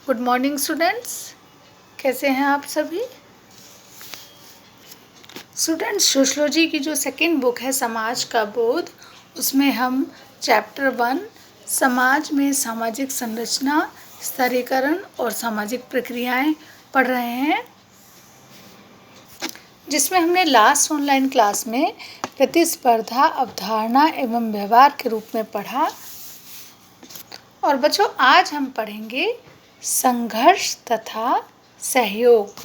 Good morning students. कैसे हैं आप सभी स्टूडेंट्स? सोशलॉजी की जो सेकंड बुक है समाज का बोध, उसमें हम चैप्टर 1 समाज में सामाजिक संरचना, स्तरीकरण और सामाजिक प्रक्रियाएं पढ़ रहे हैं, जिसमें हमने लास्ट ऑनलाइन क्लास में प्रतिस्पर्धा अवधारणा एवं व्यवहार के रूप में पढ़ा। और बच्चों, आज हम पढ़ेंगे संघर्ष तथा सहयोग।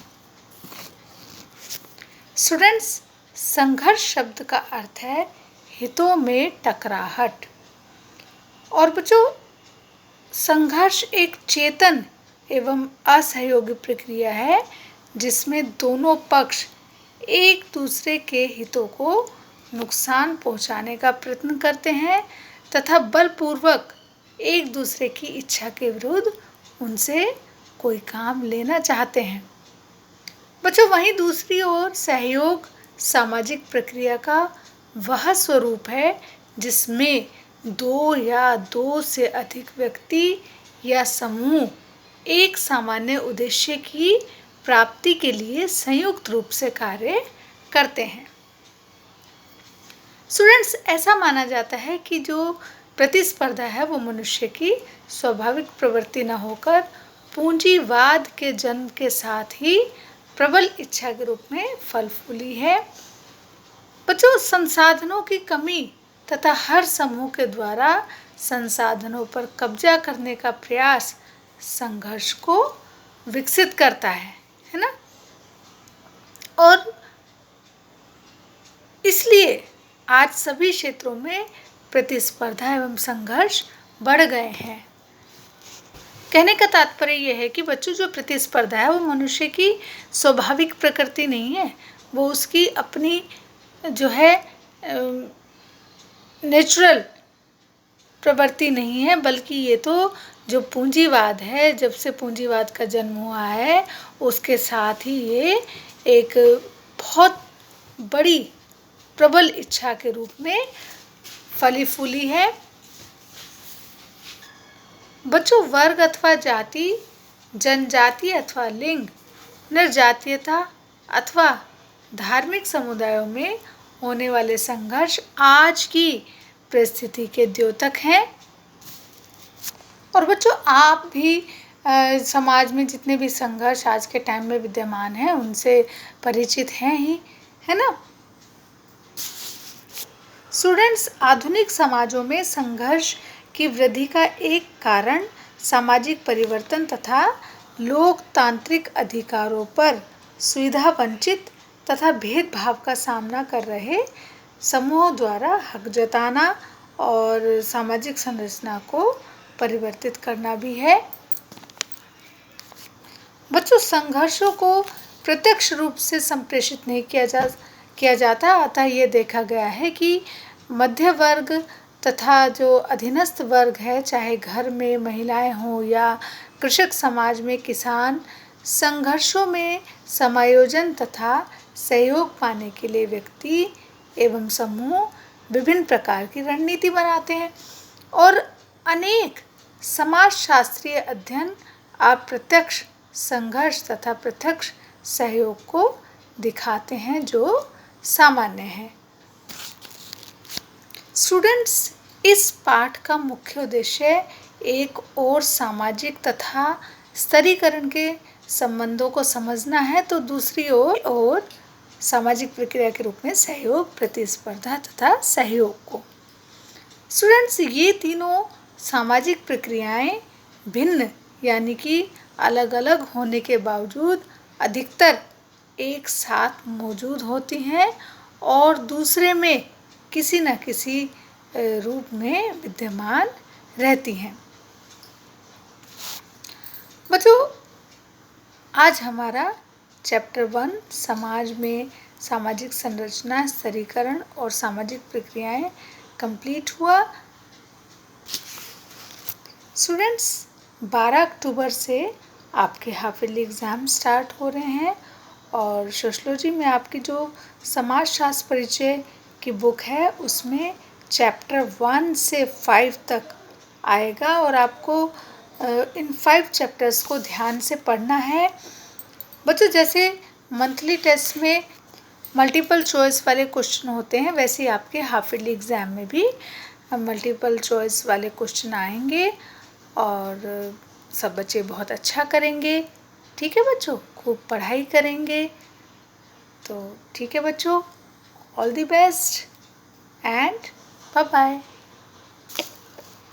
स्टूडेंट्स, संघर्ष शब्द का अर्थ है हितों में टकराहट। और बच्चों, संघर्ष एक चेतन एवं असहयोगी प्रक्रिया है जिसमें दोनों पक्ष एक दूसरे के हितों को नुकसान पहुंचाने का प्रयत्न करते हैं तथा बलपूर्वक एक दूसरे की इच्छा के विरुद्ध उनसे कोई काम लेना चाहते हैं। बच्चों, वहीं दूसरी ओर सहयोग सामाजिक प्रक्रिया का वह स्वरूप है जिसमें दो या दो से अधिक व्यक्ति या समूह एक सामान्य उद्देश्य की प्राप्ति के लिए संयुक्त रूप से कार्य करते हैं। स्टूडेंट्स, ऐसा माना जाता है कि जो प्रतिस्पर्धा है वो मनुष्य की स्वाभाविक प्रवृत्ति न होकर पूंजीवाद के जन्म के साथ ही प्रबल इच्छा के रूप में फल फूली है। बच्चों, संसाधनों की कमी तथा हर समूह के द्वारा संसाधनों पर कब्जा करने का प्रयास संघर्ष को विकसित करता है ना? और इसलिए आज सभी क्षेत्रों में प्रतिस्पर्धा एवं संघर्ष बढ़ गए हैं। कहने का तात्पर्य यह है कि बच्चों, जो प्रतिस्पर्धा है वो मनुष्य की स्वाभाविक प्रकृति नहीं है, वो उसकी अपनी जो है नेचुरल प्रवृत्ति नहीं है, बल्कि ये तो जो पूंजीवाद है, जब से पूंजीवाद का जन्म हुआ है उसके साथ ही ये एक बहुत बड़ी प्रबल इच्छा के रूप में फली फूली है। बच्चों, वर्ग अथवा जाति, जनजाति अथवा लिंग, निर्जातीयता अथवा धार्मिक समुदायों में होने वाले संघर्ष आज की परिस्थिति के द्योतक हैं। और बच्चों, आप भी समाज में जितने भी संघर्ष आज के टाइम में विद्यमान हैं उनसे परिचित हैं ही, है ना? स्टूडेंट्स, आधुनिक समाजों में संघर्ष की वृद्धि का एक कारण सामाजिक परिवर्तन तथा लोकतांत्रिक अधिकारों पर सुविधा वंचित तथा भेदभाव का सामना कर रहे समूहों द्वारा हक जताना और सामाजिक संरचना को परिवर्तित करना भी है। बच्चों, संघर्षों को प्रत्यक्ष रूप से संप्रेषित नहीं किया जाता, अतः ये देखा गया है कि मध्य वर्ग तथा जो अधीनस्थ वर्ग है, चाहे घर में महिलाएं हों या कृषक समाज में किसान, संघर्षों में समायोजन तथा सहयोग पाने के लिए व्यक्ति एवं समूह विभिन्न प्रकार की रणनीति बनाते हैं। और अनेक समाजशास्त्रीय अध्ययन अप्रत्यक्ष संघर्ष तथा प्रत्यक्ष सहयोग को दिखाते हैं जो सामान्य है। स्टूडेंट्स, इस पाठ का मुख्य उद्देश्य एक और सामाजिक तथा स्तरीकरण के संबंधों को समझना है, तो दूसरी ओर सामाजिक प्रक्रिया के रूप में सहयोग, प्रतिस्पर्धा तथा सहयोग को। स्टूडेंट्स, ये तीनों सामाजिक प्रक्रियाएं भिन्न यानी कि अलग अलग होने के बावजूद अधिकतर एक साथ मौजूद होती हैं और दूसरे में किसी न किसी रूप में विद्यमान रहती हैं। बच्चों, आज हमारा चैप्टर 1 समाज में सामाजिक संरचना, स्तरीकरण और सामाजिक प्रक्रियाएं कंप्लीट हुआ। स्टूडेंट्स, 12 अक्टूबर से आपके हाफ ईयरली एग्ज़ाम स्टार्ट हो रहे हैं और सोशलॉजी में आपकी जो समाजशास्त्र परिचय की बुक है उसमें चैप्टर 1 से 5 तक आएगा और आपको इन 5 चैप्टर्स को ध्यान से पढ़ना है। बच्चों जैसे मंथली टेस्ट में मल्टीपल चॉइस वाले क्वेश्चन होते हैं, वैसे ही आपके हाफ ईयरली एग्ज़ाम में भी मल्टीपल चॉइस वाले क्वेश्चन आएंगे और सब बच्चे बहुत अच्छा करेंगे। ठीक है बच्चों, खूब पढ़ाई करेंगे। तो ठीक है बच्चों, all the best and bye bye.